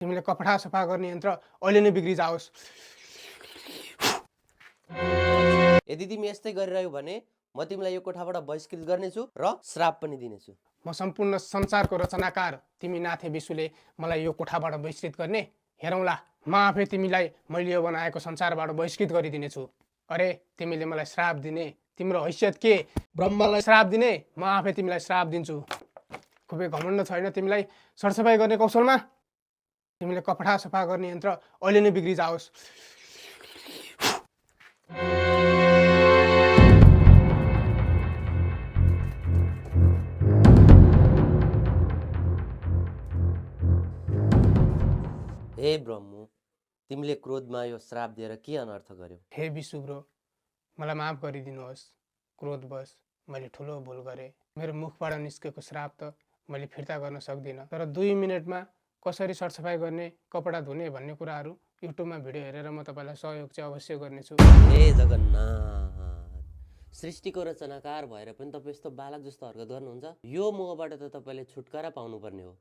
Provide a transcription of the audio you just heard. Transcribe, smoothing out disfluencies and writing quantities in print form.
तिमीले कपडा सफा गर्ने यन्त्र अहिले नै बिग्रिजाओस्। यदि तिमी यस्तै गरिरह्यौ भने म तिमीलाई यो कोठाबाट बहिष्कृत गर्नेछु र श्राप पनि दिनेछु। म सम्पूर्ण संसारको रचनाकार तिमी नाथे विशुले मलाई यो कोठाबाट बहिष्कृत गर्ने? हेरौँला, म आफै तिमीलाई मैले यो बनाएको संसारबाट बहिष्कृत गरिदिनेछु। अरे तिमीले मलाई श्राप दिने, तिम्रो हैसियत के? ब्रह्मालाई श्राप दिने? म आफै तिमीलाई श्राप दिन्छु। खुबै घमण्ड छैन तिमीलाई सरसफाइ गर्ने कौशलमा? तिमीले कपडा सफा गर्ने यन्त्र अहिले नै बिग्रिजाओस्। हे ब्रह्मु, तिमीले क्रोधमा यो श्राप दिएर के अनर्थ गर्यौ? हे विशु ब्रो, मलाई माफ गरिदिनुहोस्। क्रोधवश मैले ठुलो भुल गरेँ। मेरो मुखबाट निस्केको श्राप त मैले फिर्ता गर्न सक्दिनँ, तर 2 मिनेटमा कसरी सरसफाइ गर्ने, कपडा धुने भन्ने कुराहरू युट्युबमा भिडियो हेरेर म तपाईँलाई सहयोग चाहिँ अवश्य गर्नेछु। हे जगन्नाथ, सृष्टिको रचनाकार भएर पनि तपाईँ यस्तो बालक जस्तो हरकत गर्नुहुन्छ? यो मोहबाट त तपाईँले छुटकारा पाउनुपर्ने हो।